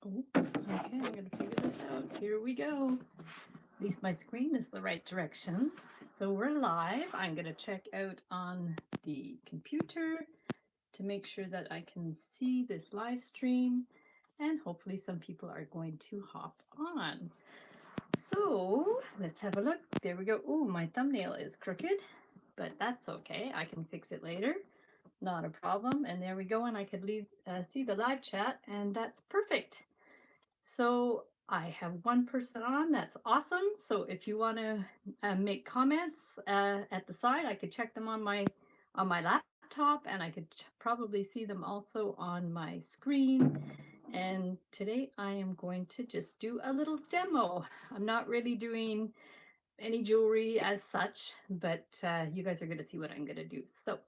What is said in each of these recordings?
Oh, okay, I'm gonna figure this out. Here we go. At least my screen is the right direction. So we're live. I'm gonna check out on the computer to make sure that I can see this live stream, and hopefully some people are going to hop on. So let's have a look. There we go. Oh, my thumbnail is crooked, but that's okay. I can fix it later. Not a problem. And there we go. And I could see the live chat, and that's perfect. So I have one person on. That's awesome. So if you want to make comments at the side, I could check them on my laptop, and I could probably see them also on my screen. And today I am going to just do a little demo. I'm not really doing any jewelry as such, but you guys are going to see what I'm going to do. So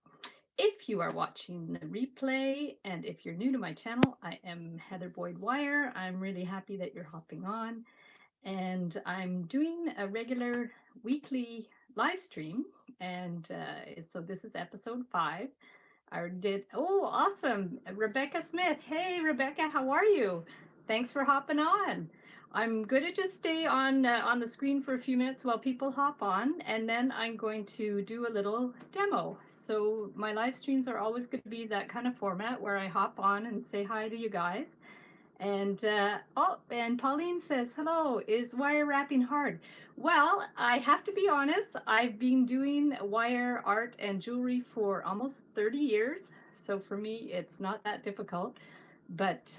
if you are watching the replay and if you're new to my channel, I am Heather Boyd Wire. I'm really happy that you're hopping on, and I'm doing a regular weekly live stream. And so this is episode 5. Oh, awesome. Rebecca Smith. Hey, Rebecca, how are you? Thanks for hopping on. I'm going to just stay on the screen for a few minutes while people hop on, and then I'm going to do a little demo. So my live streams are always going to be that kind of format where I hop on and say hi to you guys. And Pauline says, hello, is wire wrapping hard? Well, I have to be honest, I've been doing wire art and jewelry for almost 30 years. So for me, it's not that difficult, but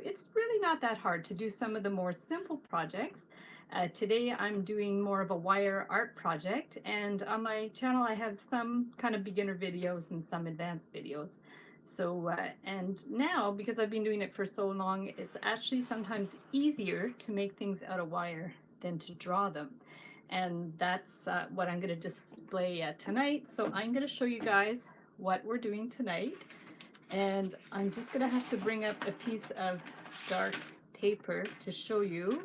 it's really not that hard to do some of the more simple projects. Today, I'm doing more of a wire art project, and on my channel, I have some kind of beginner videos and some advanced videos. So, and now, because I've been doing it for so long, it's actually sometimes easier to make things out of wire than to draw them. And that's what I'm going to display tonight. So I'm going to show you guys what we're doing tonight. And I'm just going to have to bring up a piece of dark paper to show you.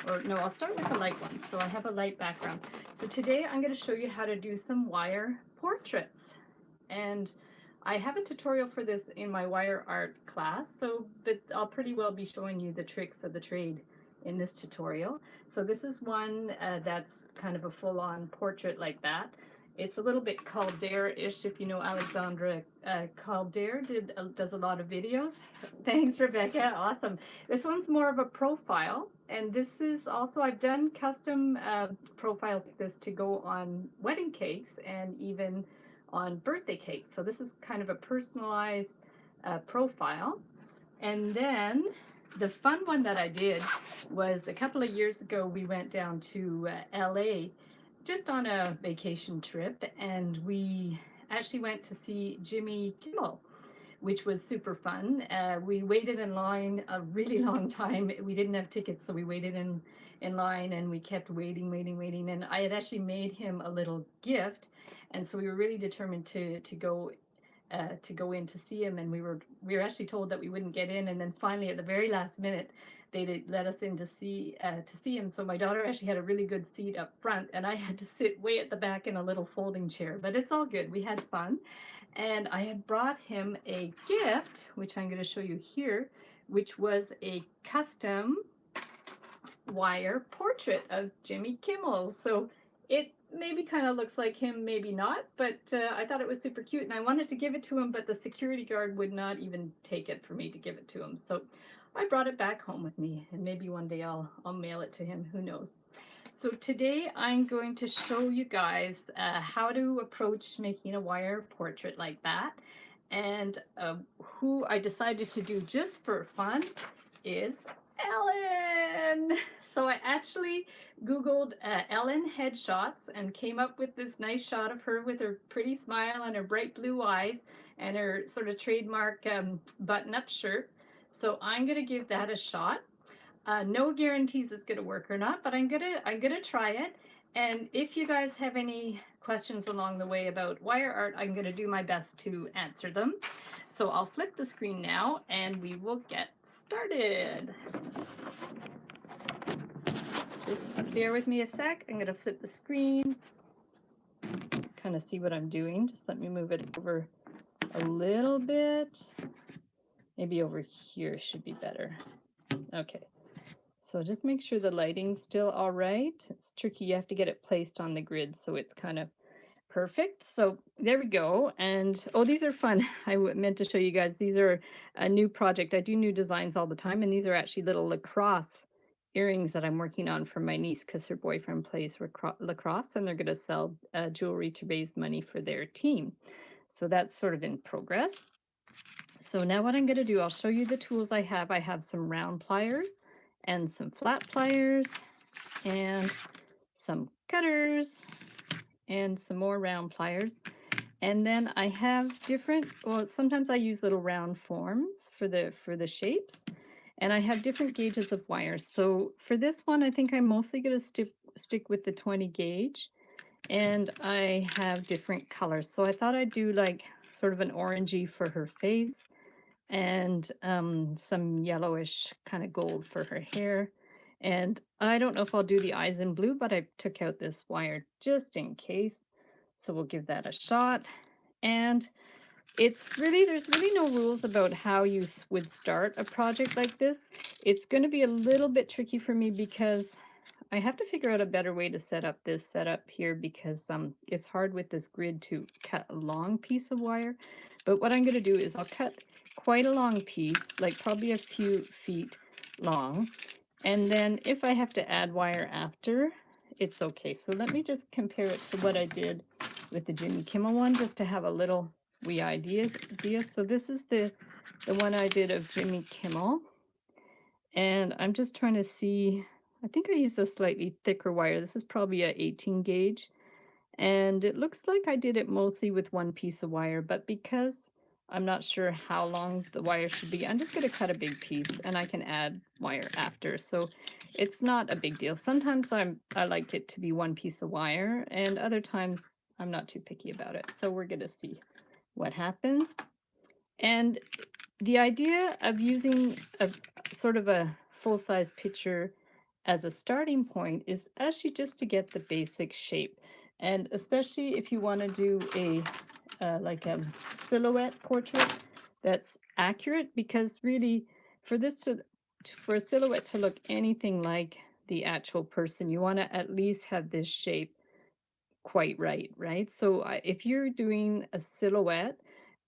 Or no, I'll start with a light one. So I have a light background. So today I'm going to show you how to do some wire portraits. And I have a tutorial for this in my wire art class, but I'll pretty well be showing you the tricks of the trade in this tutorial. So this is one that's kind of a full-on portrait like that. It's a little bit Calder-ish, if you know Alexandra Calder does a lot of videos. Thanks, Rebecca. Awesome. This one's more of a profile, and this is also, I've done custom profiles like this to go on wedding cakes and even on birthday cakes. So this is kind of a personalized profile. And then the fun one that I did was a couple of years ago, we went down to LA just on a vacation trip, and we actually went to see Jimmy Kimmel, which was super fun. We waited in line a really long time. We didn't have tickets, so we waited in line, and we kept waiting. And I had actually made him a little gift, and so we were really determined to go in to see him. And we were actually told that we wouldn't get in, and then finally at the very last minute they let us in to see him. So my daughter actually had a really good seat up front, and I had to sit way at the back in a little folding chair, but it's all good. We had fun. And I had brought him a gift, which I'm going to show you here, which was a custom wire portrait of Jimmy Kimmel. So it maybe kind of looks like him, maybe not, but I thought it was super cute, and I wanted to give it to him, but the security guard would not even take it for me to give it to him. So I brought it back home with me, and maybe one day I'll mail it to him, who knows. So today I'm going to show you guys how to approach making a wire portrait like that. And who I decided to do just for fun is Ellen. So I actually Googled Ellen headshots and came up with this nice shot of her with her pretty smile and her bright blue eyes and her sort of trademark button-up shirt. So I'm going to give that a shot. No guarantees it's going to work or not, but I'm gonna try it. And if you guys have any questions along the way about wire art, I'm gonna do my best to answer them. So I'll flip the screen now, and we will get started. Just bear with me a sec. I'm gonna flip the screen, kind of see what I'm doing. Just let me move it over a little bit. Maybe over here should be better. Okay. So just make sure the lighting's still all right. It's tricky. You have to get it placed on the grid so it's kind of perfect. So there we go. And oh, these are fun. Meant to show you guys. These are a new project. I do new designs all the time, and these are actually little lacrosse earrings that I'm working on for my niece because her boyfriend plays lacrosse, and they're going to sell jewelry to raise money for their team. So that's sort of in progress. So now what I'm going to do, I'll show you the tools I have. I have some round pliers and some flat pliers and some cutters and some more round pliers. And then I have different, well, sometimes I use little round forms for the shapes. And I have different gauges of wires. So for this one, I think I'm mostly going to stick with the 20 gauge. And I have different colors. So I thought I'd do like sort of an orangey for her face and some yellowish kind of gold for her hair. And I don't know if I'll do the eyes in blue, but I took out this wire just in case. So we'll give that a shot. And there's really no rules about how you would start a project like this. It's going to be a little bit tricky for me because I have to figure out a better way to set up this setup here because it's hard with this grid to cut a long piece of wire. But what I'm going to do is I'll cut quite a long piece, like probably a few feet long. And then if I have to add wire after, it's okay. So let me just compare it to what I did with the Jimmy Kimmel one, just to have a little wee idea. So this is the one I did of Jimmy Kimmel. And I'm just trying to see, I think I used a slightly thicker wire. This is probably a 18 gauge. And it looks like I did it mostly with one piece of wire, but because I'm not sure how long the wire should be, I'm just going to cut a big piece and I can add wire after. So it's not a big deal. Sometimes I like it to be one piece of wire, and other times I'm not too picky about it. So we're going to see what happens. And the idea of using a sort of a full-size picture as a starting point is actually just to get the basic shape. And especially if you want to do a like a silhouette portrait that's accurate, because really for this for a silhouette to look anything like the actual person, you want to at least have this shape quite right, right? So if you're doing a silhouette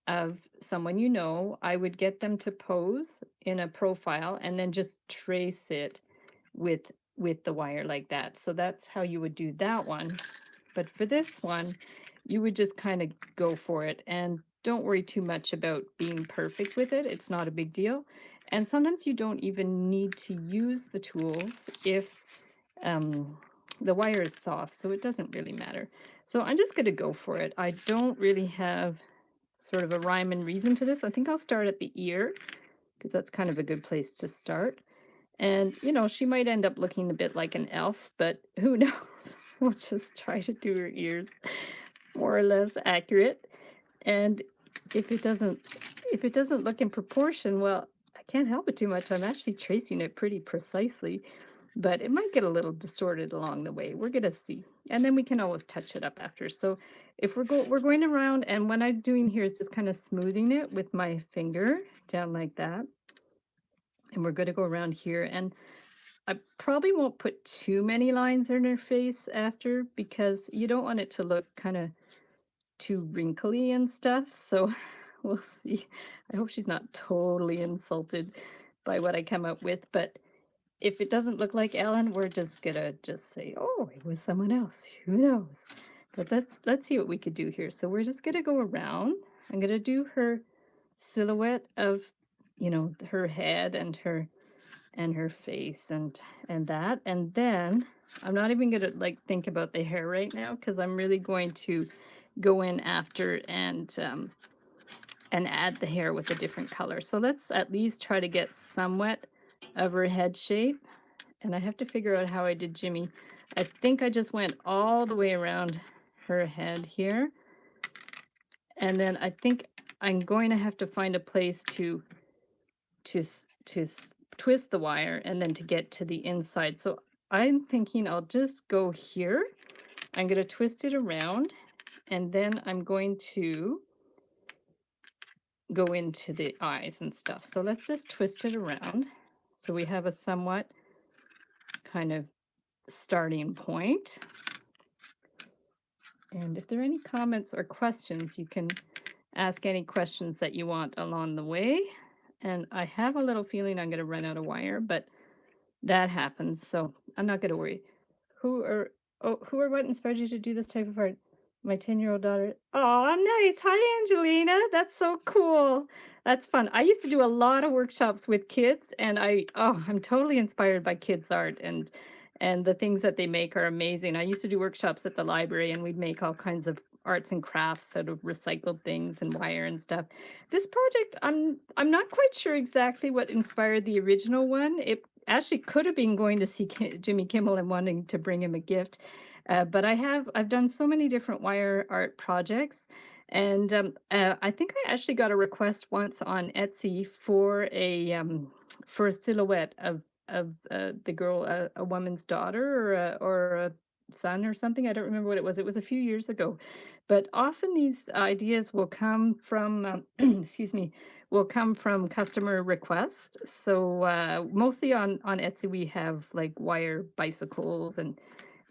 of someone you know, I would get them to pose in a profile and then just trace it with the wire like that. So that's how you would do that one. But for this one, you would just kind of go for it and don't worry too much about being perfect with it. It's not a big deal. And sometimes you don't even need to use the tools if um, the wire is soft, so it doesn't really matter. So I'm just going to go for it. I don't really have sort of a rhyme and reason to this. I think I'll start at the ear because that's kind of a good place to start. And, you know, she might end up looking a bit like an elf, but who knows? We'll just try to do her ears more or less accurate. And if it doesn't look in proportion, well, I can't help it too much. I'm actually tracing it pretty precisely, but it might get a little distorted along the way. We're gonna see. And then we can always touch it up after. So if we're going around, and what I'm doing here is just kind of smoothing it with my finger down like that. And we're gonna go around here, and I probably won't put too many lines in her face after because you don't want it to look kind of too wrinkly and stuff. So we'll see. I hope she's not totally insulted by what I come up with, but if it doesn't look like Ellen, we're just gonna just say, oh, it was someone else. Who knows? But let's see what we could do here. So we're just gonna go around. I'm gonna do her silhouette of, you know, her head and her face and that. And then I'm not even gonna like think about the hair right now because I'm really going to go in after and add the hair with a different color. So let's at least try to get somewhat of her head shape. And I have to figure out how I did Jimmy. I think I just went all the way around her head here. And then I think I'm going to have to find a place to twist the wire and then to get to the inside. So I'm thinking I'll just go here. I'm going to twist it around, and then I'm going to go into the eyes and stuff. So let's just twist it around. So we have a somewhat kind of starting point. And if there are any comments or questions, you can ask any questions that you want along the way. And I have a little feeling I'm going to run out of wire, but that happens, so I'm not gonna worry. Who or who or what inspired you to do this type of art? My 10-year-old daughter. Oh, nice. Hi, Angelina. That's so cool. That's fun. I used to do a lot of workshops with kids, and I'm totally inspired by kids' art, and the things that they make are amazing. I used to do workshops at the library, and we'd make all kinds of arts and crafts out of recycled things and wire and stuff. This project, I'm not quite sure exactly what inspired the original one. It actually could have been going to see Jimmy Kimmel and wanting to bring him a gift. But I've done so many different wire art projects. And I think I actually got a request once on Etsy for a silhouette of the girl, a woman's daughter or a son or something. I don't remember what it was. It was a few years ago. But often these ideas will come from, excuse me, will come from customer request. So mostly on Etsy, we have like wire bicycles and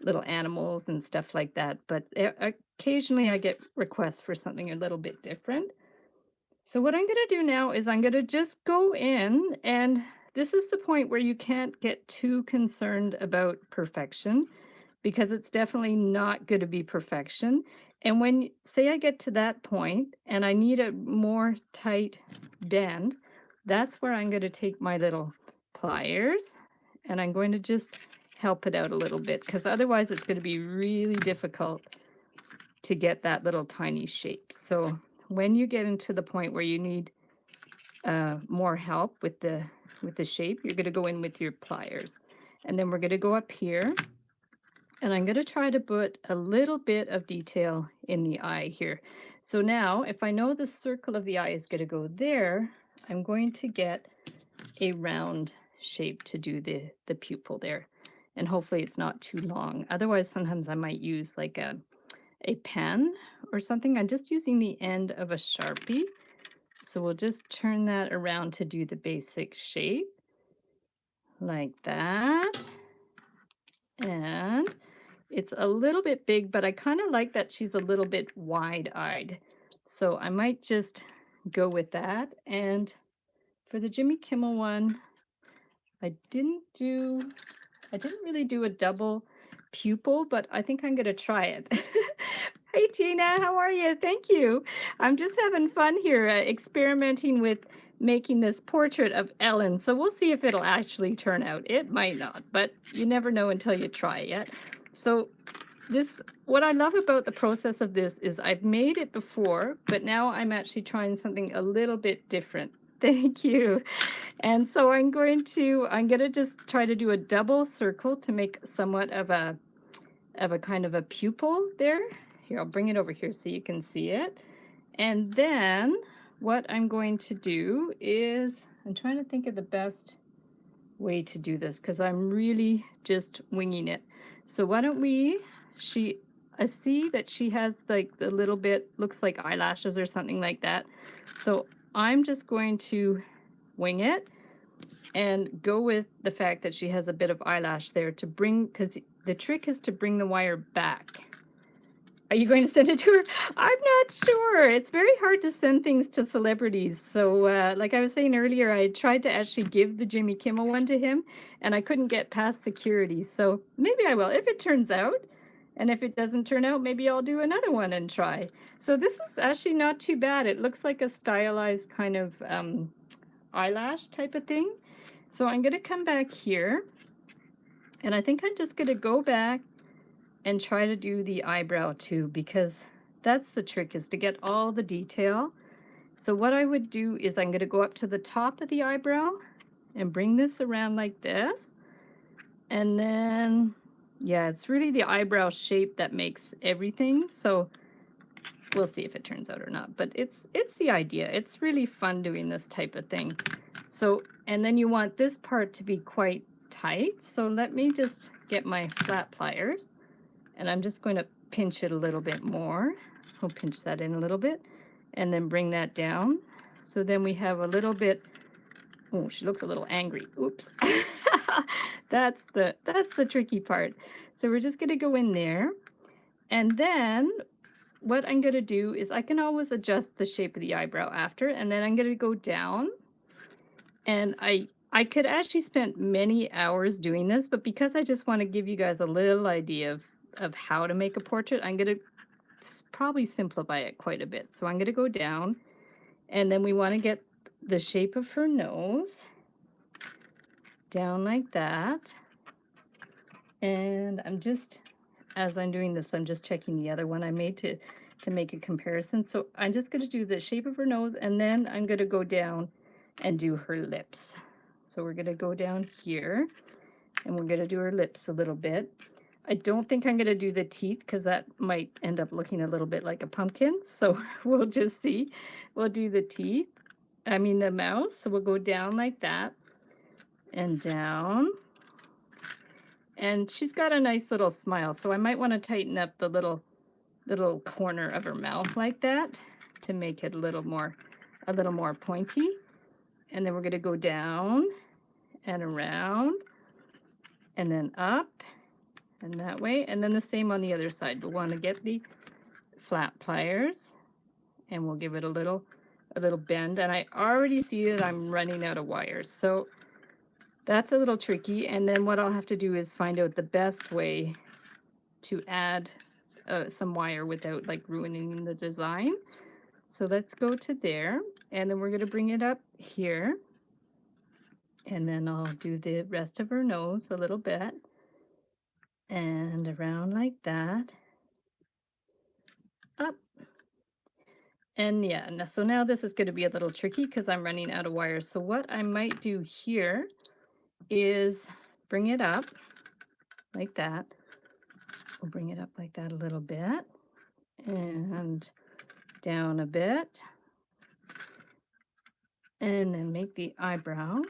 little animals and stuff like that. But occasionally I get requests for something a little bit different. So what I'm going to do now is I'm going to just go in, and this is the point where you can't get too concerned about perfection, because it's definitely not going to be perfection. And when, say, I get to that point and I need a more tight bend, that's where I'm going to take my little pliers and I'm going to just help it out a little bit, because otherwise it's going to be really difficult to get that little tiny shape. So when you get into the point where you need more help with the shape, you're going to go in with your pliers. And then we're going to go up here, and I'm going to try to put a little bit of detail in the eye here. So now, if I know the circle of the eye is going to go there, I'm going to get a round shape to do the pupil there. And hopefully it's not too long. Otherwise, sometimes I might use like a pen or something. I'm just using the end of a Sharpie. So we'll just turn that around to do the basic shape like that. And it's a little bit big, but I kind of like that she's a little bit wide-eyed. So I might just go with that. And for the Jimmy Kimmel one, I didn't really do a double pupil, but I think I'm going to try it. Hey, Tina, how are you? Thank you. I'm just having fun here, experimenting with making this portrait of Ellen. So we'll see if it'll actually turn out. It might not, but you never know until you try it. So what I love about the process of this is I've made it before, but now I'm actually trying something a little bit different. Thank you. And so I'm going to just try to do a double circle to make somewhat of a kind of a pupil there. Here, I'll bring it over here so you can see it. And then what I'm going to do is, I'm trying to think of the best way to do this because I'm really just winging it. So why don't I see that she has like the little bit, looks like eyelashes or something like that. So I'm just going to wing it and go with the fact that she has a bit of eyelash there to bring, because the trick is to bring the wire back. Are you going to send it to her? I'm not sure. It's very hard to send things to celebrities. So like I was saying earlier, I tried to actually give the Jimmy Kimmel one to him, and I couldn't get past security. So maybe I will, if it turns out. And if it doesn't turn out, maybe I'll do another one and try. So this is actually not too bad. It looks like a stylized kind of eyelash type of thing. So I'm going to come back here, and I think I'm just going to go back and try to do the eyebrow too, because that's the trick, is to get all the detail. So what I would do is I'm going to go up to the top of the eyebrow and bring this around like this. And then, yeah, it's really the eyebrow shape that makes everything. So we'll see if it turns out or not, but it's the idea. It's really fun doing this type of thing. So, and then you want this part to be quite tight. So let me just get my flat pliers, and I'm just going to pinch it a little bit more. I'll pinch that in a little bit and then bring that down. So then we have a little bit Oh, she looks a little angry. Oops. That's the tricky part. So we're just gonna go in there, and then what I'm gonna do is I can always adjust the shape of the eyebrow after, and then I'm gonna go down, and I could actually spend many hours doing this, but because I just want to give you guys a little idea of how to make a portrait, I'm gonna probably simplify it quite a bit. So I'm gonna go down, and then we want to get the shape of her nose down like that. And as I'm doing this, I'm just checking the other one I made to make a comparison. So I'm just going to do the shape of her nose, and then I'm going to go down and do her lips. So we're going to go down here, and we're going to do her lips a little bit. I don't think I'm going to do the teeth because that might end up looking a little bit like a pumpkin. So we'll just see. We'll do the teeth. I mean the mouth. So we'll go down like that and down. And she's got a nice little smile, so I might want to tighten up the little corner of her mouth like that to make it a little more pointy. And then we're going to go down and around and then up and that way. And then the same on the other side. We'll want to get the flat pliers, and we'll give it a little bend. And I already see that I'm running out of wires, so that's a little tricky. And then what I'll have to do is find out the best way to add some wire without like ruining the design. So let's go to there, and then we're going to bring it up here, and then I'll do the rest of her nose a little bit and around like that, up. And yeah, so now this is going to be a little tricky because I'm running out of wires. So what I might do here is bring it up like that. We'll bring it up like that a little bit and down a bit, and then make the eyebrow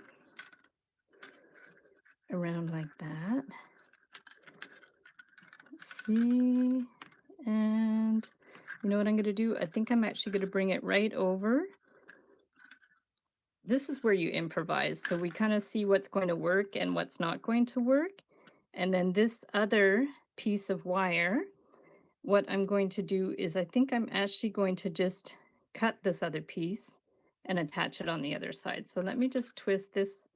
around like that. Let's see. And you know what I'm going to do? I think I'm actually going to bring it right over. This is where you improvise. So we kind of see what's going to work and what's not going to work. And then this other piece of wire, what I'm going to do is I think I'm actually going to just cut this other piece and attach it on the other side. So let me just twist this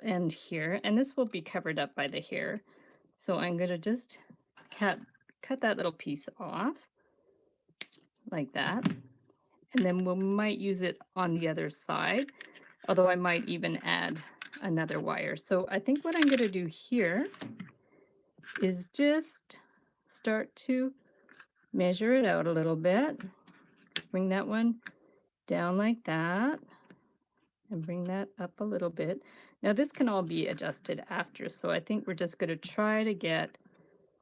end here, and this will be covered up by the hair. So I'm going to just cut that little piece off like that. And then we might use it on the other side, although I might even add another wire. So I think what I'm going to do here is just start to measure it out a little bit. Bring that one down like that and bring that up a little bit. Now this can all be adjusted after, so I think we're just going to try to get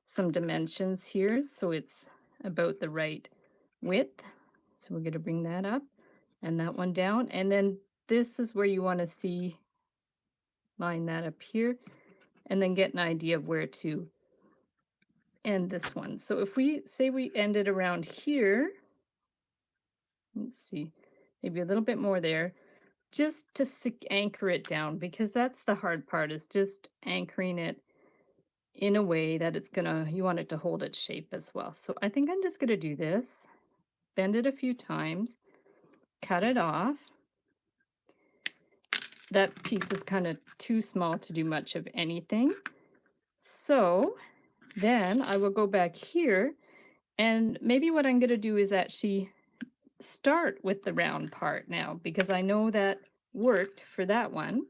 some dimensions here so it's about the right width. So we're going to bring that up and that one down, and then this is where you want to see, line that up here, and then get an idea of where to end this one. So if we say we end it around here, let's see, maybe a little bit more there, just to anchor it down, because that's the hard part, is just anchoring it in a way that you want it to hold its shape as well. So I think I'm just gonna do this, bend it a few times, cut it off. That piece is kind of too small to do much of anything. So then I will go back here, and maybe what I'm gonna do is actually start with the round part now, because I know that worked for that one.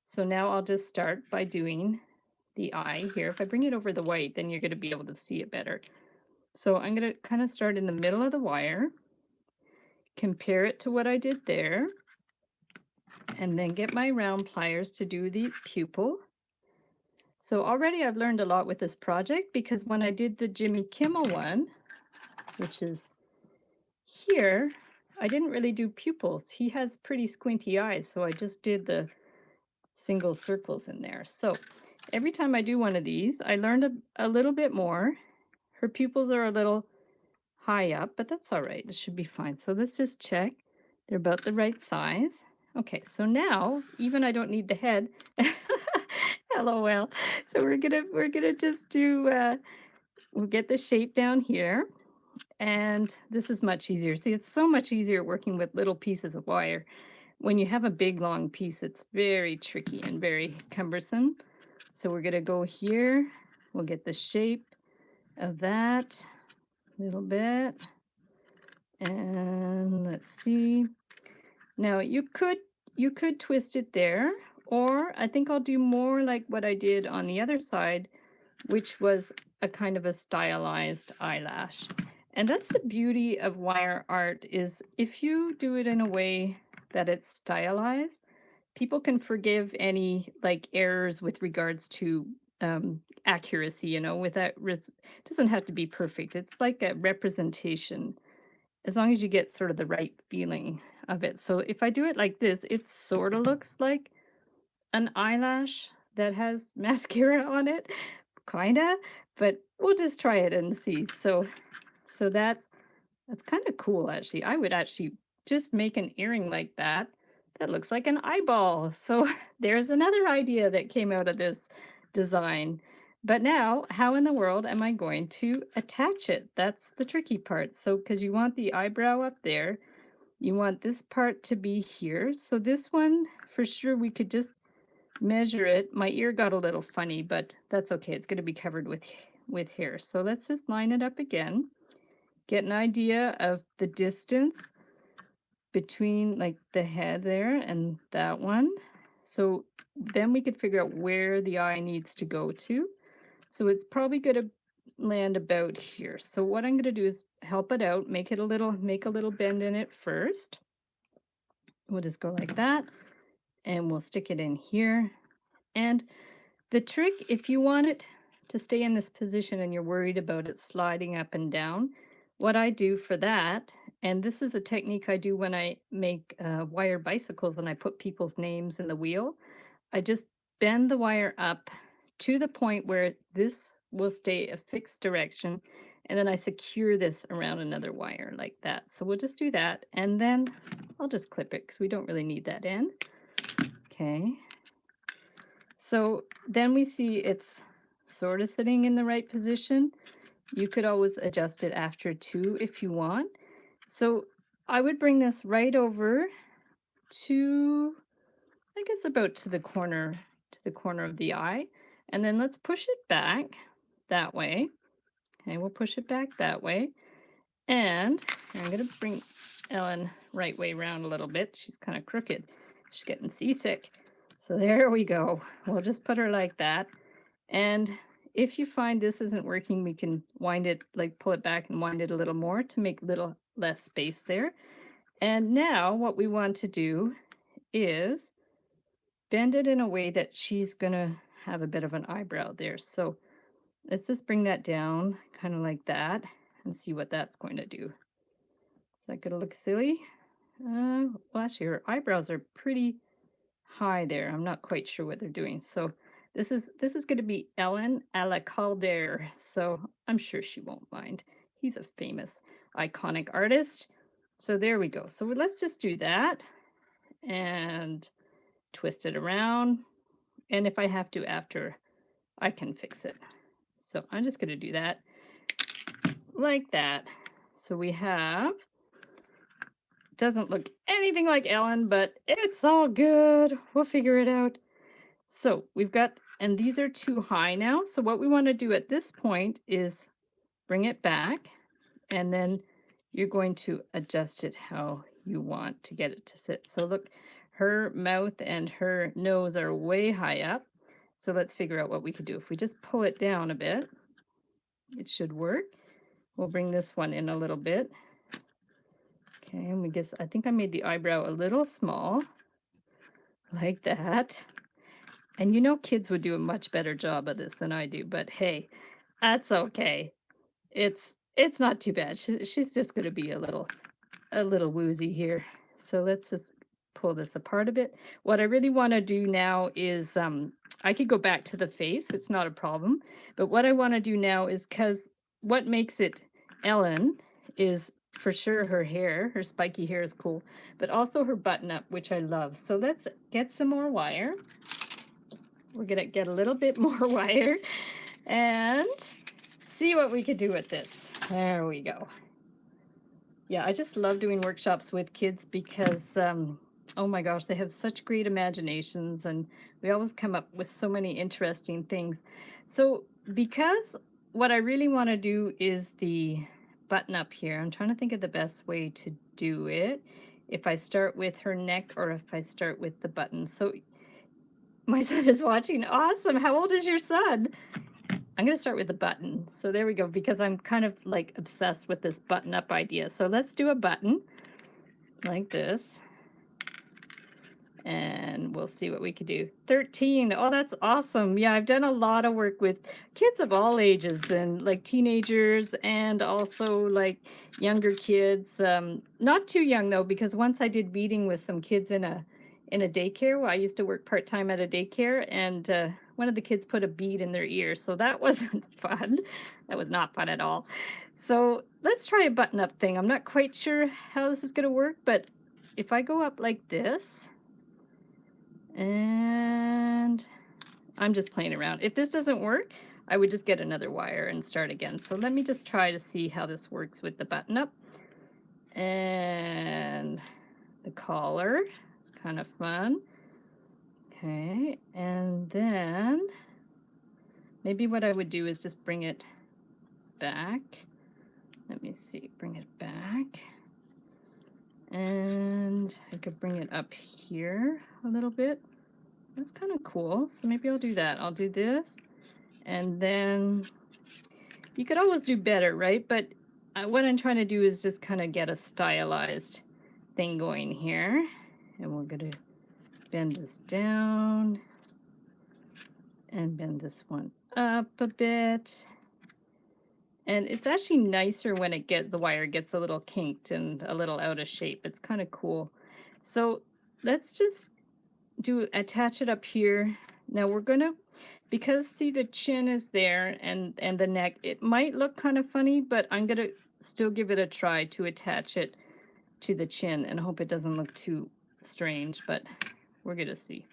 So now I'll just start by doing the eye here. If I bring it over the white, then you're going to be able to see it better. So I'm going to kind of start in the middle of the wire, compare it to what I did there, and then get my round pliers to do the pupil. So already I've learned a lot with this project, because when I did the Jimmy Kimmel one, which is here, I didn't really do pupils. He has pretty squinty eyes, so I just did the single circles in there. So every time I do one of these, I learned a little bit more. Her pupils are a little high up, but that's all right. It should be fine. So let's just check. They're about the right size. Okay, so now even I don't need the head. LOL. So we're gonna just do we'll get the shape down here. And this is much easier. See, it's so much easier working with little pieces of wire. When you have a big long piece, it's very tricky and very cumbersome. So we're gonna go here. We'll get the shape of that a little bit. And let's see. Now you could twist it there, or I think I'll do more like what I did on the other side, which was a kind of a stylized eyelash. And that's the beauty of wire art is if you do it in a way that it's stylized, people can forgive any like errors with regards to accuracy, without it doesn't have to be perfect. It's like a representation as long as you get sort of the right feeling of it. So if I do it like this, it sort of looks like an eyelash that has mascara on it, kinda, but we'll just try it and see. So that's kind of cool actually. I would actually just make an earring like that that looks like an eyeball. So there's another idea that came out of this design. But now, how in the world am I going to attach it? That's the tricky part. So because you want the eyebrow up there, you want this part to be here. So this one, for sure, we could just measure it. My ear got a little funny, but that's okay. It's going to be covered with hair. So let's just line it up again. Get an idea of the distance between like the head there and that one. So then we could figure out where the eye needs to go to. So it's probably going to land about here. So what I'm going to do is help it out, make a little bend in it first. We'll just go like that and we'll stick it in here. And the trick, if you want it to stay in this position and you're worried about it sliding up and down, what I do for that, and this is a technique I do when I make wire bicycles and I put people's names in the wheel, I just bend the wire up to the point where this will stay a fixed direction. And then I secure this around another wire like that. So we'll just do that. And then I'll just clip it because we don't really need that end. Okay. So then we see it's sort of sitting in the right position. You could always adjust it after too if you want. So I would bring this right over to, I guess about to the corner of the eye. And then let's push it back that way. Okay, we'll push it back that way. And I'm going to bring Ellen right way around a little bit. She's kind of crooked. She's getting seasick. So there we go. We'll just put her like that. And if you find this isn't working, we can wind it, like pull it back and wind it a little more to make a little less space there. And now what we want to do is bend it in a way that she's going to have a bit of an eyebrow there. So let's just bring that down kind of like that and see what that's going to do. Is that going to look silly? Well, actually, her eyebrows are pretty high there. I'm not quite sure what they're doing. So this is going to be Ellen a la Calder. So I'm sure she won't mind. He's a famous, iconic artist. So there we go. So let's just do that and twist it around. And if I have to after, I can fix it. So I'm just going to do that like that. So we have, doesn't look anything like Ellen, but it's all good. We'll figure it out. So we've got, and these are too high now. So what we want to do at this point is bring it back, and then you're going to adjust it how you want to get it to sit. So look, her mouth and her nose are way high up. So let's figure out what we could do. If we just pull it down a bit, it should work. We'll bring this one in a little bit. Okay, and I think I made the eyebrow a little small, like that. And kids would do a much better job of this than I do, but hey, that's okay. It's not too bad. She's just going to be a little woozy here. So let's just pull this apart a bit. What I really want to do now is I could go back to the face. It's not a problem. But what I want to do now is, because what makes it Ellen is for sure her spiky hair is cool, but also her button up, which I love. So let's get some more wire. We're gonna get a little bit more wire and see what we could do with this. There we go. Yeah, I just love doing workshops with kids because, oh my gosh, they have such great imaginations and we always come up with so many interesting things. So, because what I really want to do is the button up here, I'm trying to think of the best way to do it. If I start with her neck or if I start with the button. So, my son is watching. Awesome. How old is your son? I'm going to start with the button. So there we go, because I'm kind of like obsessed with this button up idea. So let's do a button like this. And we'll see what we could do. 13. Oh, that's awesome. Yeah, I've done a lot of work with kids of all ages and like teenagers and also like younger kids. Not too young though, because once I did meeting with some kids in a daycare. Well, I used to work part-time at a daycare, and one of the kids put a bead in their ear, so that wasn't fun. That was not fun at all. So let's try a button-up thing. I'm not quite sure how this is going to work, but if I go up like this, and I'm just playing around. If this doesn't work, I would just get another wire and start again. So let me just try to see how this works with the button-up. And the collar. It's kind of fun. Okay, and then maybe what I would do is just bring it back. Let me see, bring it back. And I could bring it up here a little bit. That's kind of cool. So maybe I'll do that. I'll do this. And then you could always do better, right? But what I'm trying to do is just kind of get a stylized thing going here. And we're going to bend this down and bend this one up a bit. And it's actually nicer when the wire gets a little kinked and a little out of shape. It's kind of cool. So let's just attach it up here. Now we're gonna, because see the chin is there and the neck, it might look kind of funny, but I'm gonna still give it a try to attach it to the chin and hope it doesn't look too strange, but we're gonna see.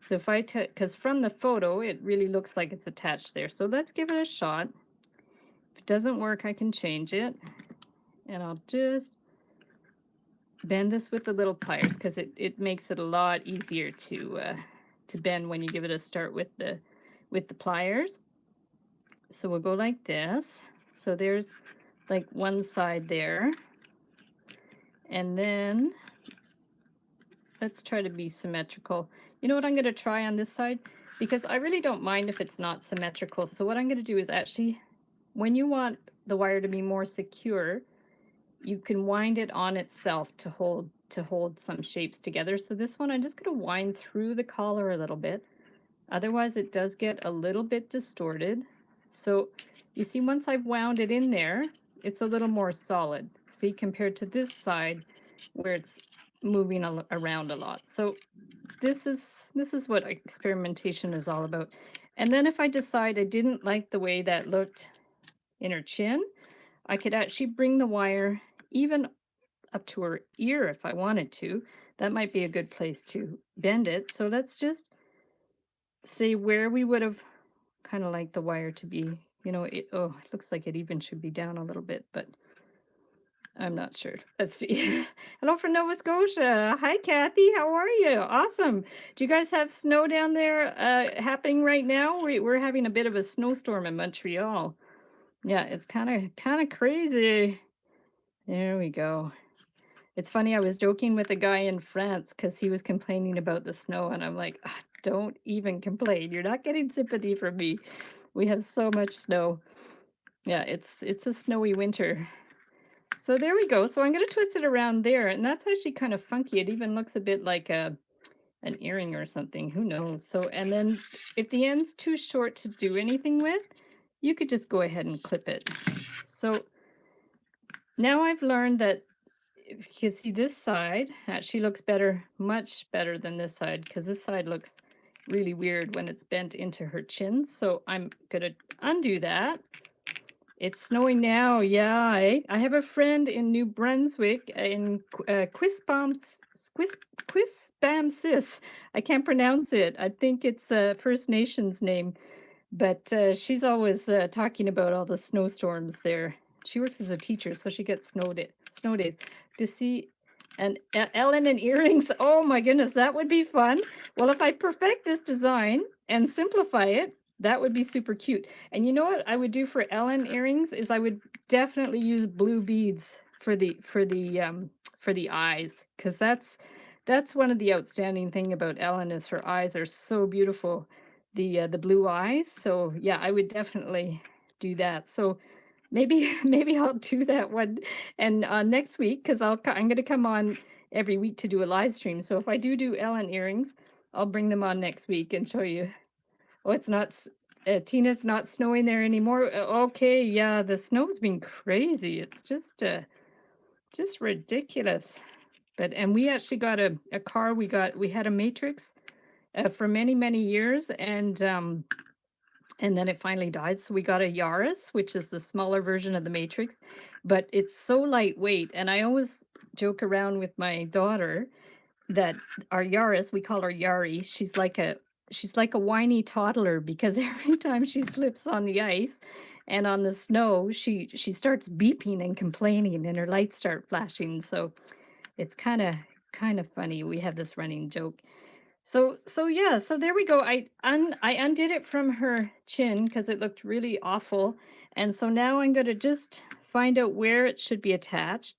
So if because from the photo, it really looks like it's attached there. So let's give it a shot. If it doesn't work, I can change it. And I'll just bend this with the little pliers because it makes it a lot easier to bend when you give it a start with the pliers. So we'll go like this. So there's like one side there. And then let's try to be symmetrical. You know what I'm going to try on this side? Because I really don't mind if it's not symmetrical. So what I'm going to do is actually, when you want the wire to be more secure, you can wind it on itself to hold some shapes together. So this one, I'm just going to wind through the collar a little bit. Otherwise, it does get a little bit distorted. So you see, once I've wound it in there, it's a little more solid. See, compared to this side where it's moving around a lot. So this is what experimentation is all about. And then if I decide I didn't like the way that looked in her chin, I could actually bring the wire even up to her ear if I wanted to. That might be a good place to bend it. So let's just say where we would have kind of liked the wire to be. You know, it looks like it even should be down a little bit, but I'm not sure. Let's see. Hello from Nova Scotia. Hi, Kathy. How are you? Awesome. Do you guys have snow down there happening right now? We're having a bit of a snowstorm in Montreal. Yeah, it's kind of crazy. There we go. It's funny, I was joking with a guy in France because he was complaining about the snow, and I'm like, "Ah, don't even complain. You're not getting sympathy from me. We have so much snow." Yeah, it's a snowy winter. So there we go. So I'm going to twist it around there, and that's actually kind of funky. It even looks a bit like an earring or something. Who knows? So, and then if the end's too short to do anything with, you could just go ahead and clip it. So now I've learned that if you can see this side actually looks better, much better than this side, because this side looks really weird when it's bent into her chin. So I'm going to undo that It's snowing now. Yeah, I have a friend in New Brunswick in Quispamsis. I can't pronounce it. I think it's a First Nations name, but she's always talking about all the snowstorms there. She works as a teacher, so she gets snow days. To see and Ellen and earrings. Oh my goodness, that would be fun. Well, if I perfect this design and simplify it, that would be super cute. And you know what I would do for Ellen earrings is I would definitely use blue beads for the eyes, because that's one of the outstanding thing about Ellen is her eyes are so beautiful, the blue eyes. So yeah, I would definitely do that. So maybe maybe I'll do that one, and next week, because I'm going to come on every week to do a live stream. So if I do Ellen earrings, I'll bring them on next week and show you. Oh, it's not. Tina, it's not snowing there anymore. Okay, yeah, the snow's been crazy. It's just ridiculous. But and we actually got a car. We had a Matrix for many years, and then it finally died. So we got a Yaris, which is the smaller version of the Matrix, but it's so lightweight. And I always joke around with my daughter that our Yaris, we call her Yari. She's like a whiny toddler, because every time she slips on the ice and on the snow, she starts beeping and complaining, and her lights start flashing. So it's kind of funny. We have this running joke. So yeah, so there we go. I undid it from her chin because it looked really awful. And so now I'm going to just find out where it should be attached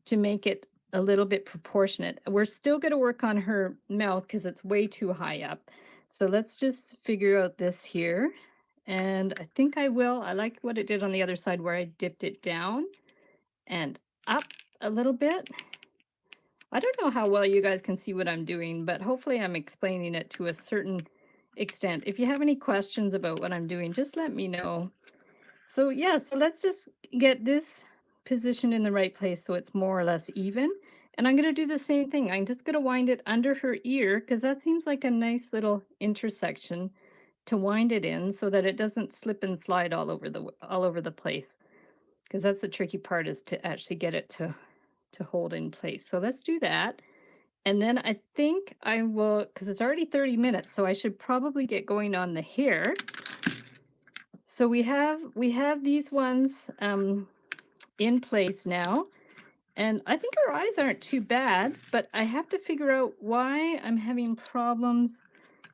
to make it a little bit proportionate. We're still going to work on her mouth because it's way too high up. So let's just figure out this here. And I think I will. I like what it did on the other side where I dipped it down and up a little bit. I don't know how well you guys can see what I'm doing, but hopefully I'm explaining it to a certain extent. If you have any questions about what I'm doing, just let me know. So yeah, so let's just get this positioned in the right place so it's more or less even. And I'm going to do the same thing. I'm just going to wind it under her ear, because that seems like a nice little intersection to wind it in so that it doesn't slip and slide all over the place. Because that's the tricky part, is to actually get it to hold in place. So let's do that. And then I think I will, because it's already 30 minutes, so I should probably get going on the hair. So we have these ones in place now. And I think our eyes aren't too bad, but I have to figure out why I'm having problems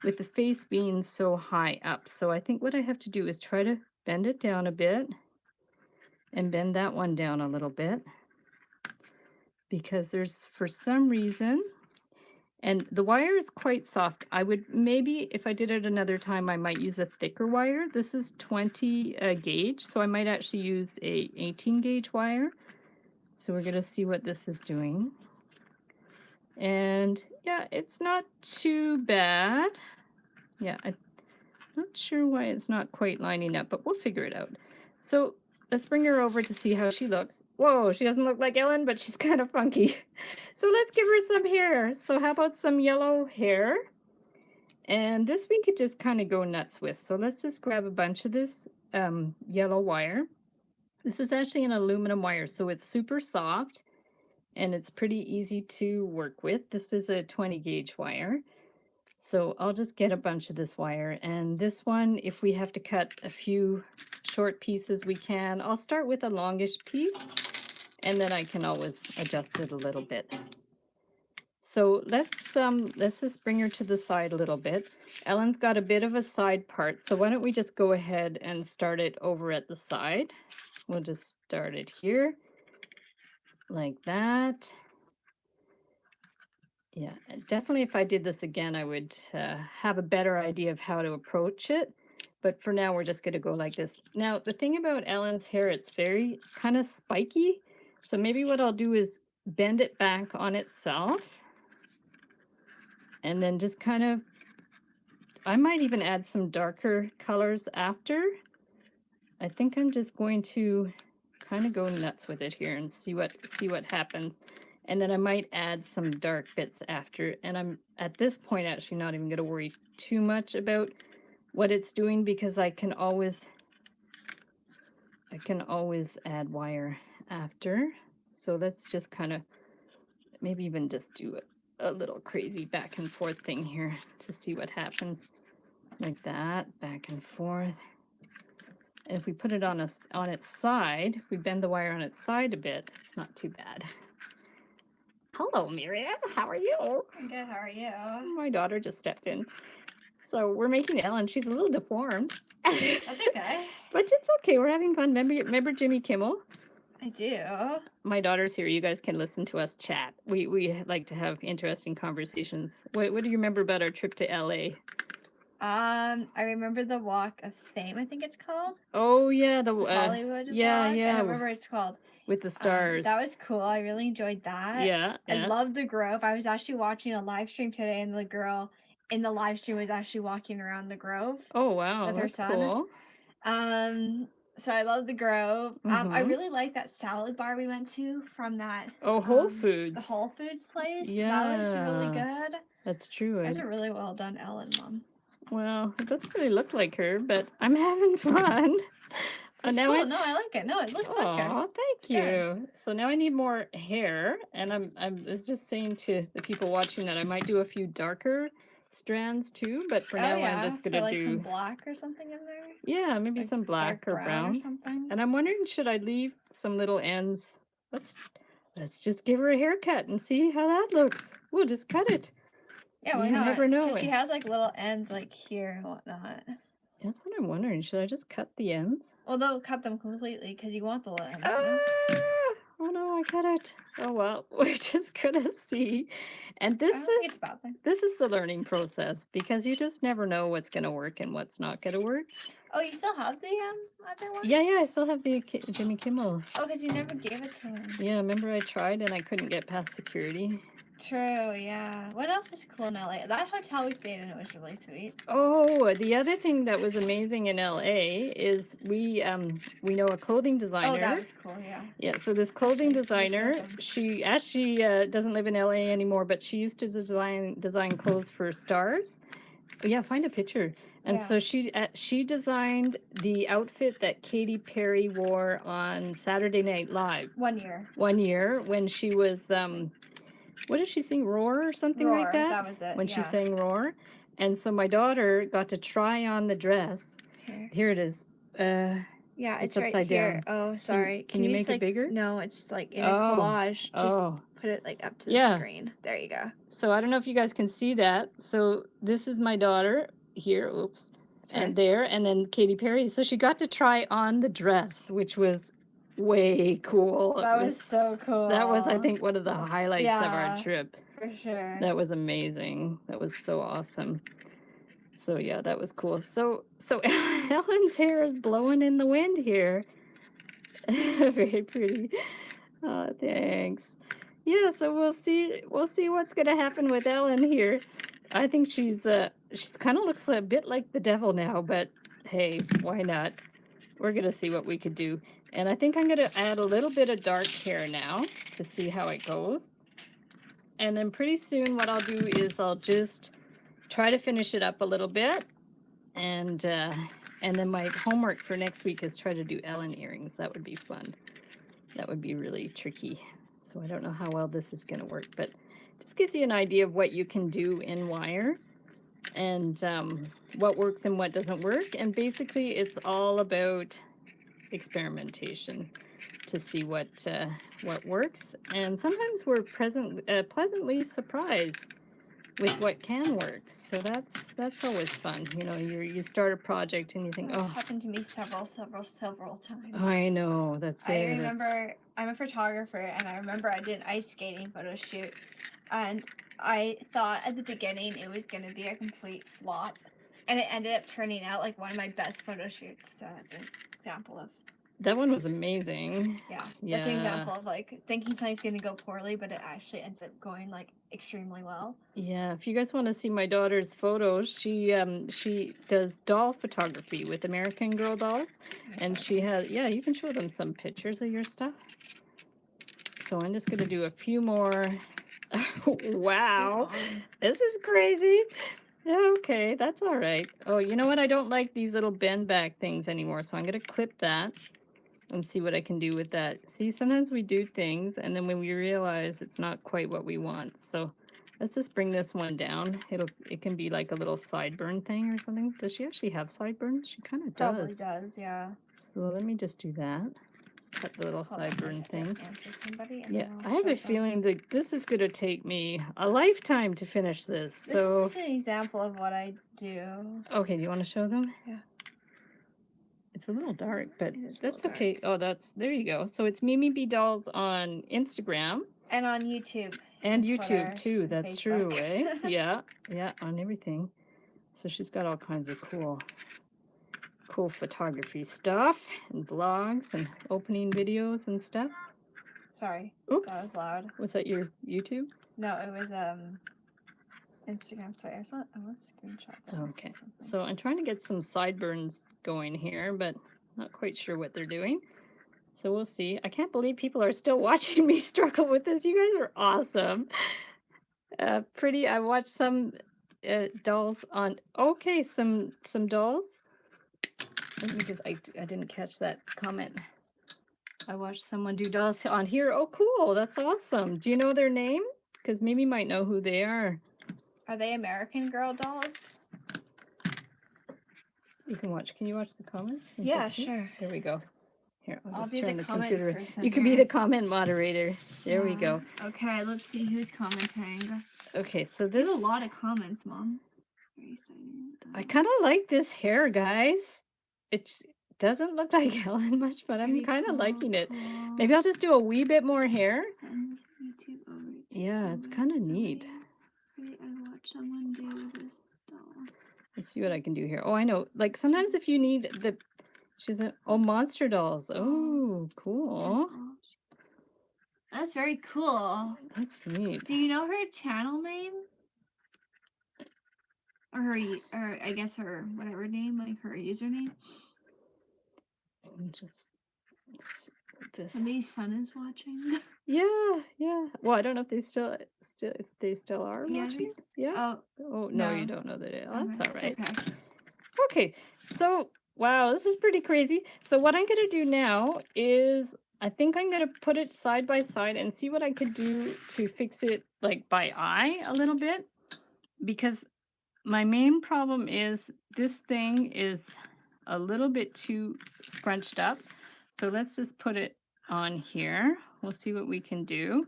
with the face being so high up. So I think what I have to do is try to bend it down a bit and bend that one down a little bit, because there's, for some reason, and the wire is quite soft. I would maybe, if I did it another time, I might use a thicker wire. This is 20 gauge, so I might actually use a 18 gauge wire. So we're gonna see what this is doing. And yeah, it's not too bad. Yeah, I'm not sure why it's not quite lining up, but we'll figure it out. So let's bring her over to see how she looks. Whoa, she doesn't look like Ellen, but she's kind of funky. So let's give her some hair. So how about some yellow hair? And this we could just kind of go nuts with. So let's just grab a bunch of this yellow wire. This is actually an aluminum wire, so it's super soft and it's pretty easy to work with. This is a 20 gauge wire. So I'll just get a bunch of this wire. And this one, if we have to cut a few short pieces, we can. I'll start with a longish piece, and then I can always adjust it a little bit. So let's just bring her to the side a little bit. Ellen's got a bit of a side part, so why don't we just go ahead and start it over at the side. We'll just start it here, like that. Yeah, definitely if I did this again, I would have a better idea of how to approach it. But for now, we're just going to go like this. Now, the thing about Ellen's hair, it's very kind of spiky. So maybe what I'll do is bend it back on itself. And then just kind of, I might even add some darker colors after. I think I'm just going to kind of go nuts with it here and see what happens. And then I might add some dark bits after. And I'm at this point actually not even going to worry too much about what it's doing, because I can always I can always add wire after. So let's just kind of maybe even just do a little crazy back and forth thing here to see what happens. Like that, back and forth. And if we put it on its side, if we bend the wire on its side a bit, it's not too bad. Hello, Miriam. How are you? I'm good. How are you? My daughter just stepped in. So we're making Ellen. She's a little deformed. That's okay. But it's okay. We're having fun. Remember Jimmy Kimmel? I do. My daughter's here. You guys can listen to us chat. We like to have interesting conversations. What do you remember about our trip to LA? I remember the Walk of Fame. I think it's called. Oh yeah, the Hollywood yeah, Walk. yeah. I don't remember what it's called. With the stars. That was cool. I really enjoyed that. Yeah. I loved the Grove. I was actually watching a live stream today, and the girl in the live stream was actually walking around the Grove. Oh wow, with her that's son. cool. So I love the Grove. Mhm. I really like that salad bar we went to from that. Oh, Whole Foods. The Whole Foods place. Yeah. That was really good. That's true. That's a really well done Ellen, Mom. Well, it doesn't really look like her, but I'm having fun. It's cool. No, I like it. No, it looks like her. Oh, thank you. So now I need more hair, and I was just saying to the people watching that I might do a few darker strands too, but for now I'm just gonna like do some black or something in there. Yeah, maybe Like some black or brown or something. And I'm wondering, should I leave some little ends? Let's just give her a haircut and see how that looks. We'll just cut it. Yeah, why You not? never know. Because she has like little ends like here and whatnot. That's what I'm wondering. Should I just cut the ends? Well, don't cut them completely because you want the little ends. Oh no, I got it. Oh well, we're just gonna see. And this is the learning process, because you just never know what's gonna work and what's not gonna work. Oh, you still have the other one? Yeah, I still have the Jimmy Kimmel. Oh, because you never gave it to him. Yeah, remember I tried and I couldn't get past security. True, yeah. What else is cool in LA? That hotel we stayed in was really sweet. Oh, the other thing that was amazing in LA is we know a clothing designer. Oh, that was cool, yeah. Yeah, so this clothing designer, she actually doesn't live in LA anymore, but she used to design clothes for stars. Yeah, find a picture. And so she designed the outfit that Katy Perry wore on Saturday Night Live. 1 year. 1 year when she was what did she sing? Roar or something like that? That was it. When she sang Roar. And so my daughter got to try on the dress. Here it is. Yeah, it's upside right down. Here. Oh, sorry. Can you make it bigger? No, it's like in a collage. Just put it like up to the screen. There you go. So I don't know if you guys can see that. So this is my daughter here. Oops. And there. And then Katy Perry. So she got to try on the dress, which was way cool. That was so cool. That was, I think, one of the highlights of our trip. For sure. That was amazing. That was so awesome. So yeah, that was cool. So Ellen's hair is blowing in the wind here. Very pretty. Oh, thanks. Yeah, so we'll see what's gonna happen with Ellen here. I think she's kind of looks a bit like the devil now, but hey, why not? We're gonna see what we could do. And I think I'm gonna add a little bit of dark hair now to see how it goes. And then pretty soon what I'll do is I'll just try to finish it up a little bit. And then my homework for next week is try to do Ellen earrings. That would be fun. That would be really tricky. So I don't know how well this is going to work, but just gives you an idea of what you can do in wire and what works and what doesn't work. And basically it's all about experimentation to see what works. And sometimes we're pleasantly surprised with what can work. So that's always fun. You know, you start a project and you think, It's happened to me several times. I know, that's it. I remember, I'm a photographer, and I remember I did an ice skating photo shoot, and I thought at the beginning it was going to be a complete flop, and it ended up turning out like one of my best photo shoots. So that's an example of. That one was amazing. Yeah. That's an example of like thinking something's going to go poorly, but it actually ends up going like extremely well. Yeah. If you guys want to see my daughter's photos, she does doll photography with American Girl dolls, and she has you can show them some pictures of your stuff. So I'm just gonna do a few more. Wow, this is crazy. Okay, that's all right. Oh, you know what? I don't like these little bend back things anymore, so I'm gonna clip that. and see what I can do with that. See, sometimes we do things and then when we realize it's not quite what we want. So let's just bring this one down. It can be like a little sideburn thing or something. Does she actually have sideburns? She kind of Probably does. does, yeah. So let me just do that. Cut the little Hold on, I sideburn just have thing. to answer somebody and Yeah, then I I'll have show a them. feeling that this is going to take me a lifetime to finish this. This So, is just an example of what I do. okay, do you want to show them? Yeah. It's a little dark, but It is a that's little okay. Oh, there you go. So it's Mimi B Dolls on Instagram And on YouTube. and YouTube Twitter, too. and That's true, Facebook. eh? Yeah, yeah, on everything. So she's got all kinds of cool photography stuff and vlogs and opening videos and stuff. Sorry. Oops. That was loud. Was that your YouTube? No, it was Instagram. Sorry, I want to screenshot that. Okay. So I'm trying to get some sideburns going here, but not quite sure what they're doing. So we'll see. I can't believe people are still watching me struggle with this. You guys are awesome. Pretty. I watched some dolls on. Okay, some dolls. Let me just. I didn't catch that comment. I watched someone do dolls on here. Oh, cool. That's awesome. Do you know their name? Because Mimi might know who they are. Are they American Girl dolls? You can watch. Can you watch the comments? Yeah, sure. There we go. Here, I'll just be turn the the comment computer. person You can be here. the comment moderator. There we go. Okay, let's see who's commenting. Okay, so There's this. a lot of comments, Mom. Very exciting. I kind of like this hair, guys. It doesn't look like Helen much, but I'm kind of liking it. Maybe I'll just do a wee bit more hair. Yeah, it's kind of neat. I watched someone do this doll. Let's see what I can do here. Oh, I know. Like sometimes if you need the, monster dolls. Oh, cool. That's very cool. That's neat. Do you know her channel name? Or I guess her whatever name, like her username? Just this. Somebody's son is watching. Yeah. Well, I don't know if they still are watching. Yeah. Oh no, you don't know that. Oh, that's all right. Okay. Okay, so wow, this is pretty crazy. So what I'm gonna do now is I think I'm gonna put it side by side and see what I could do to fix it like by eye a little bit, because my main problem is this thing is a little bit too scrunched up. So let's just put it on here. We'll see what we can do.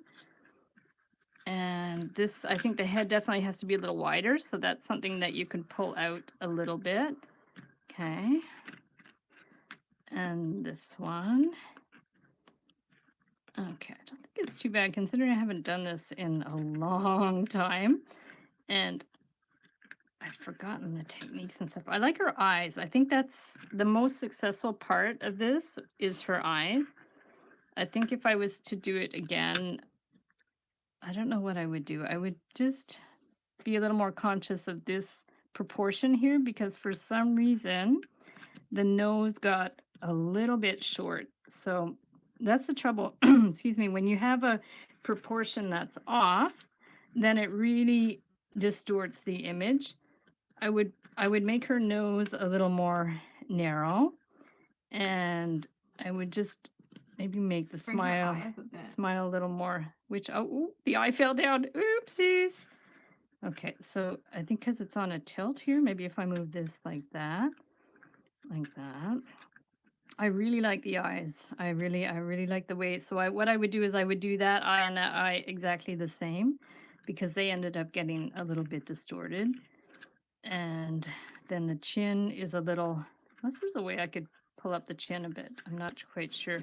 And this, I think the head definitely has to be a little wider, so that's something that you can pull out a little bit. Okay. And this one. Okay, I don't think it's too bad considering I haven't done this in a long time. And I've forgotten the techniques and stuff. I like her eyes. I think that's the most successful part of this is her eyes. I think if I was to do it again, I don't know what I would do. I would just be a little more conscious of this proportion here because for some reason the nose got a little bit short. So that's the trouble. Excuse me. When you have a proportion that's off, then it really distorts the image. I would make her nose a little more narrow, and I would just maybe make the smile a little more. Which the eye fell down. Oopsies. Okay, so I think because it's on a tilt here, maybe if I move this like that. I really like the eyes. I really like the way. So what I would do is I would do that eye and that eye exactly the same because they ended up getting a little bit distorted. And then the chin is a little, unless there's a way I could pull up the chin a bit. I'm not quite sure.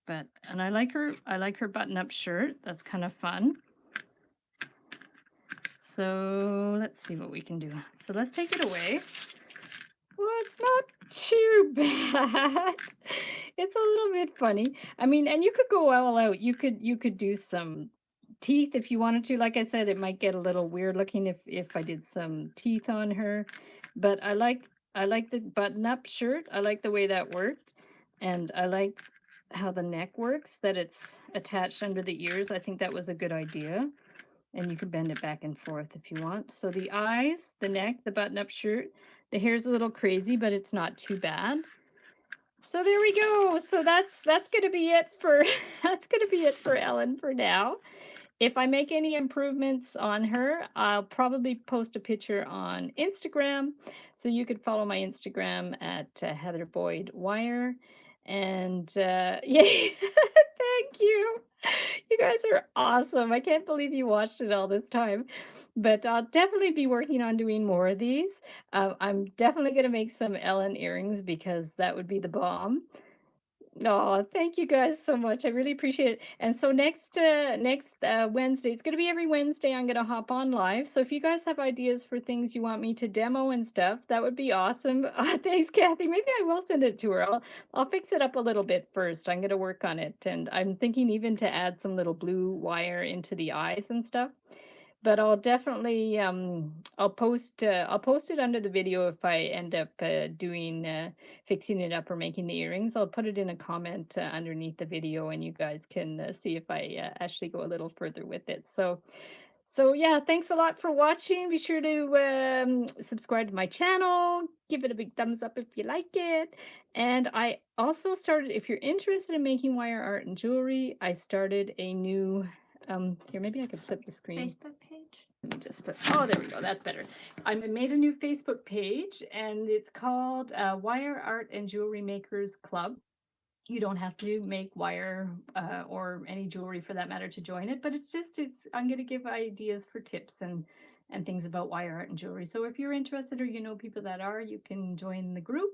But, and I like her button-up shirt. That's kind of fun. So let's see what we can do. So let's take it away. Well, it's not too bad. It's a little bit funny. I mean, and you could go all out. You could do some teeth if you wanted to. Like I said, it might get a little weird looking if I did some teeth on her. But I like the button-up shirt. I like the way that worked. And I like how the neck works, that it's attached under the ears. I think that was a good idea. And you can bend it back and forth if you want. So the eyes, the neck, the button-up shirt, the hair's a little crazy, but it's not too bad. So there we go. So that's gonna be it for that's gonna be it for Ellen for now. If I make any improvements on her, I'll probably post a picture on Instagram. So you could follow my Instagram at Heather Boyd Wire. And yay, thank you. You guys are awesome. I can't believe you watched it all this time. But I'll definitely be working on doing more of these. I'm definitely going to make some Ellen earrings because that would be the bomb. Oh, thank you guys so much. I really appreciate it. And so next Wednesday, it's going to be every Wednesday. I'm going to hop on live. So if you guys have ideas for things you want me to demo and stuff, that would be awesome. Thanks, Kathy. Maybe I will send it to her. I'll fix it up a little bit first. I'm going to work on it, and I'm thinking even to add some little blue wire into the eyes and stuff. But I'll definitely I'll post it under the video if I end up doing fixing it up or making the earrings. I'll put it in a comment underneath the video, and you guys can see if I actually go a little further with it. So yeah, thanks a lot for watching. Be sure to subscribe to my channel, give it a big thumbs up if you like it. And I also started, if you're interested in making wire art and jewelry, I started a new here, maybe I could flip the screen. Facebook page. Let me just put, oh, there we go. That's better. I made a new Facebook page, and it's called Wire Art and Jewelry Makers Club. You don't have to make wire or any jewelry for that matter to join it, but I'm going to give ideas for tips and things about wire art and jewelry. So if you're interested or you know people that are, you can join the group.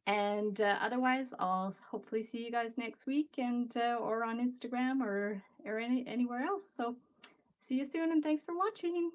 And otherwise, I'll hopefully see you guys next week, and or on Instagram or anywhere else. So see you soon, and thanks for watching.